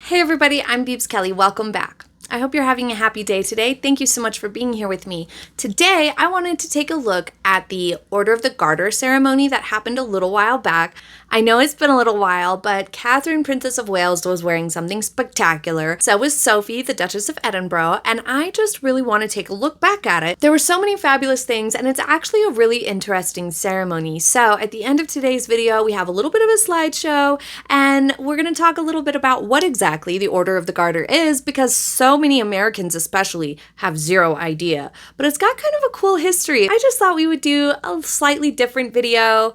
Hey everybody, I'm Beebs Kelley. Welcome back. I hope you're having a happy day today. Thank you so much for being here with me. Today, I wanted to take a look at the Order of the Garter ceremony that happened a little while back. I know it's been a little while, but Catherine, Princess of Wales, was wearing something spectacular. So was Sophie, the Duchess of Edinburgh, and I just really want to take a look back at it. There were so many fabulous things, and it's actually a really interesting ceremony. So at the end of today's video, we have a little bit of a slideshow, and we're going to talk a little bit about what exactly the Order of the Garter is, because so many Americans especially have zero idea. But it's got kind of a cool history. I just thought we would do a slightly different video,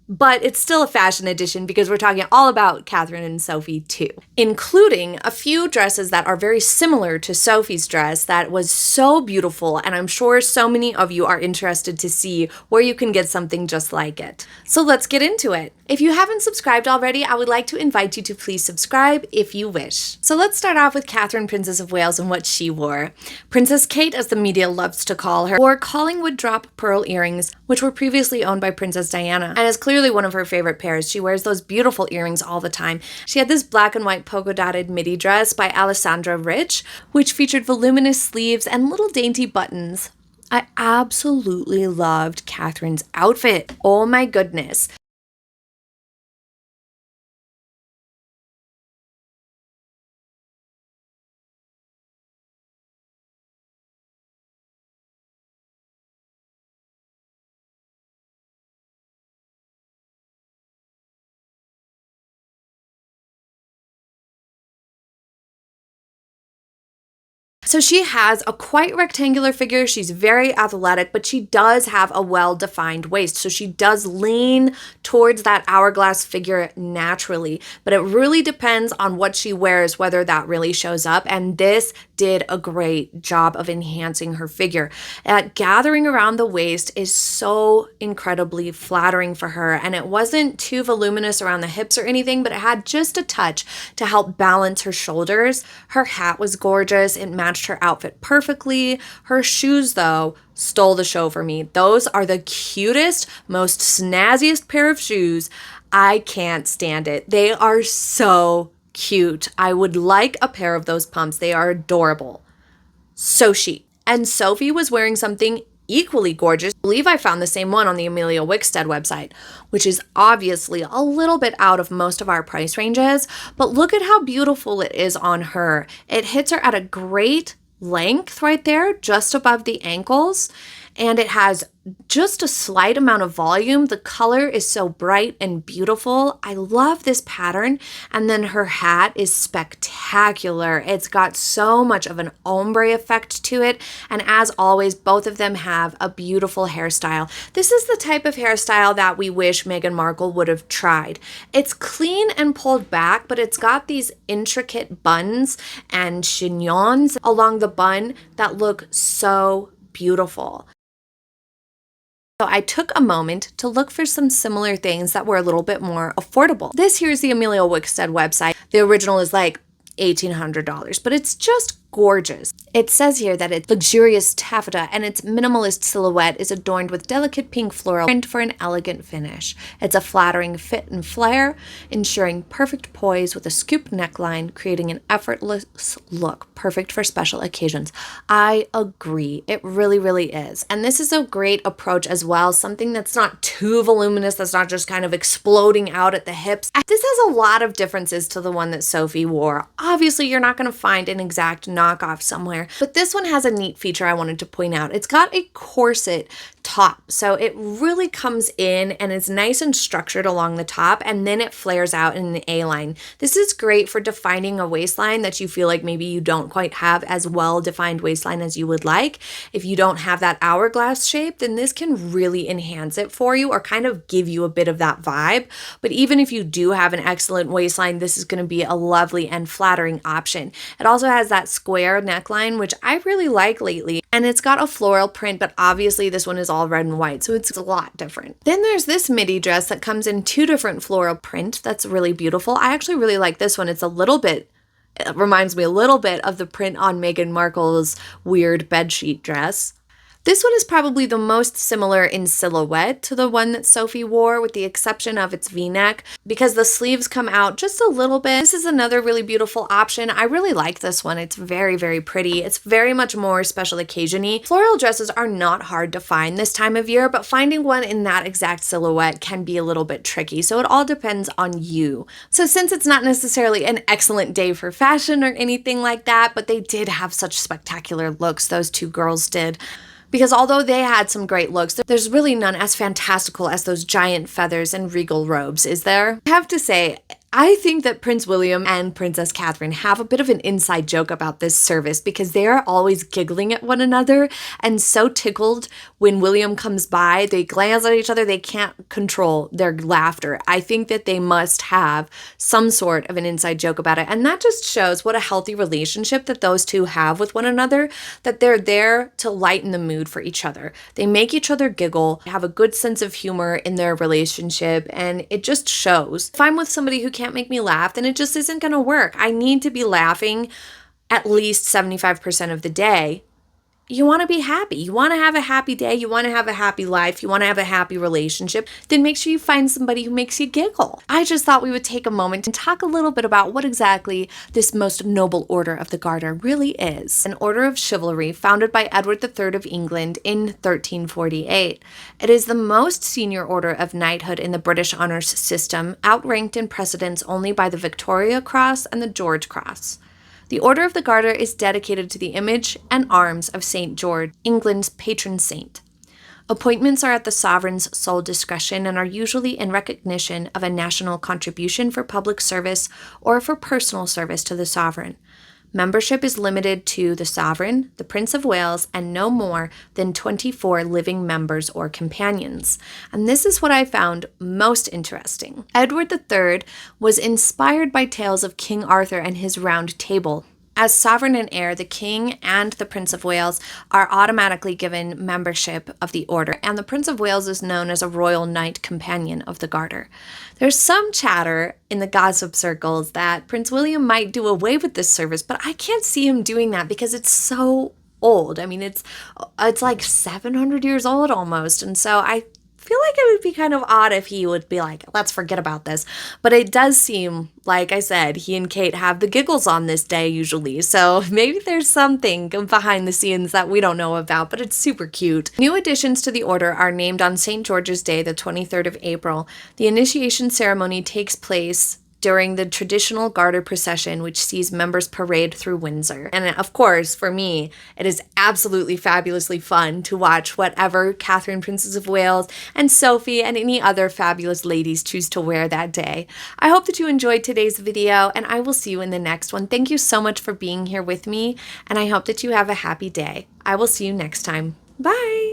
but it's still a fashion edition because we're talking all about Catherine and Sophie too, including a few dresses that are very similar to Sophie's dress that was so beautiful, and I'm sure so many of you are interested to see where you can get something just like it. So let's get into it. If you haven't subscribed already, I would like to invite you to please subscribe if you wish. So let's start off with Catherine, Princess of Wales, and what she wore. Princess Kate, as the media loves to call her, wore Collingwood drop pearl earrings, which were previously owned by Princess Diana, and is clearly one of her favorite pairs. She wears those beautiful earrings all the time. She had this black and white polka dotted midi dress by Alessandra Rich, which featured voluminous sleeves and little dainty buttons. I absolutely loved Catherine's outfit. Oh my goodness. So she has a quite rectangular figure. She's very athletic, but she does have a well-defined waist. So she does lean towards that hourglass figure naturally, but it really depends on what she wears, whether that really shows up. And this did a great job of enhancing her figure. Gathering around the waist is so incredibly flattering for her, and it wasn't too voluminous around the hips or anything, but it had just a touch to help balance her shoulders. Her hat was gorgeous. It matched her outfit perfectly. Her shoes, though, stole the show for me. Those are the cutest, most snazziest pair of shoes. I can't stand it. They are so cute. I would like a pair of those pumps. They are adorable. So chic. And Sophie was wearing something equally gorgeous. I believe I found the same one on the Amelia Wickstead website, which is obviously a little bit out of most of our price ranges, but look at how beautiful it is on her. It hits her at a great length right there, just above the ankles, and it has just a slight amount of volume. The color is so bright and beautiful. I love this pattern. And then her hat is spectacular. It's got so much of an ombre effect to it. And as always, both of them have a beautiful hairstyle. This is the type of hairstyle that we wish Meghan Markle would have tried. It's clean and pulled back, but it's got these intricate buns and chignons along the bun that look so beautiful. So I took a moment to look for some similar things that were a little bit more affordable. This here is the Amelia Wickstead website. The original is like $1,800, but it's just gorgeous. It says here that it's luxurious taffeta and its minimalist silhouette is adorned with delicate pink floral print for an elegant finish. It's a flattering fit and flare, ensuring perfect poise with a scoop neckline, creating an effortless look perfect for special occasions. I agree. It really, really is. And this is a great approach as well. Something that's not too voluminous, that's not just kind of exploding out at the hips. This has a lot of differences to the one that Sophie wore. Obviously, you're not going to find an exact knockoff somewhere, but this one has a neat feature I wanted to point out. It's got a corset top, so it really comes in and it's nice and structured along the top, and then it flares out in an A-line. This is great for defining a waistline that you feel like maybe you don't quite have as well defined waistline as you would like. If you don't have that hourglass shape, then this can really enhance it for you or kind of give you a bit of that vibe. But even if you do have an excellent waistline, this is going to be a lovely and flattering option. It also has that square neckline, which I really like lately, and it's got a floral print, but obviously this one is all red and white, so it's a lot different. Then there's this midi dress that comes in two different floral print that's really beautiful. I actually really like this one. It reminds me a little bit of the print on Meghan Markle's weird bedsheet dress. This one is probably the most similar in silhouette to the one that Sophie wore, with the exception of its V-neck, because the sleeves come out just a little bit. This is another really beautiful option. I really like this one. It's very, very pretty. It's very much more special occasion-y. Floral dresses are not hard to find this time of year, but finding one in that exact silhouette can be a little bit tricky, so it all depends on you. So since it's not necessarily an excellent day for fashion or anything like that, but they did have such spectacular looks, those two girls did. Because although they had some great looks, there's really none as fantastical as those giant feathers and regal robes, is there? I have to say, I think that Prince William and Princess Catherine have a bit of an inside joke about this service, because they are always giggling at one another and so tickled when William comes by. They glance at each other. They can't control their laughter. I think that they must have some sort of an inside joke about it. And that just shows what a healthy relationship that those two have with one another, that they're there to lighten the mood for each other. They make each other giggle, have a good sense of humor in their relationship, and it just shows. If I'm with somebody who can't make me laugh, then it just isn't going to work. I need to be laughing at least 75% of the day. You want to be happy. You want to have a happy day. You want to have a happy life. You want to have a happy relationship. Then make sure you find somebody who makes you giggle. I just thought we would take a moment and talk a little bit about what exactly this most noble order of the Garter really is. An order of chivalry founded by Edward III of England in 1348. It is the most senior order of knighthood in the British honours system, outranked in precedence only by the Victoria Cross and the George Cross. The Order of the Garter is dedicated to the image and arms of St. George, England's patron saint. Appointments are at the sovereign's sole discretion and are usually in recognition of a national contribution for public service or for personal service to the sovereign. Membership is limited to the sovereign, the Prince of Wales, and no more than 24 living members or companions. And this is what I found most interesting. Edward III was inspired by tales of King Arthur and his Round Table. As sovereign and heir, the King and the Prince of Wales are automatically given membership of the order, and the Prince of Wales is known as a Royal Knight Companion of the Garter. There's some chatter in the gossip circles that Prince William might do away with this service, but I can't see him doing that because it's so old. I mean, it's like 700 years old almost, and so I feel like it would be kind of odd if he would be like, let's forget about this. But it does seem, like I said, he and Kate have the giggles on this day usually. So maybe there's something behind the scenes that we don't know about, but it's super cute. New additions to the order are named on St. George's Day, the 23rd of April. The initiation ceremony takes place during the traditional Garter procession, which sees members parade through Windsor. And of course, for me, it is absolutely fabulously fun to watch whatever Catherine, Princess of Wales, and Sophie, and any other fabulous ladies choose to wear that day. I hope that you enjoyed today's video, and I will see you in the next one. Thank you so much for being here with me, and I hope that you have a happy day. I will see you next time. Bye!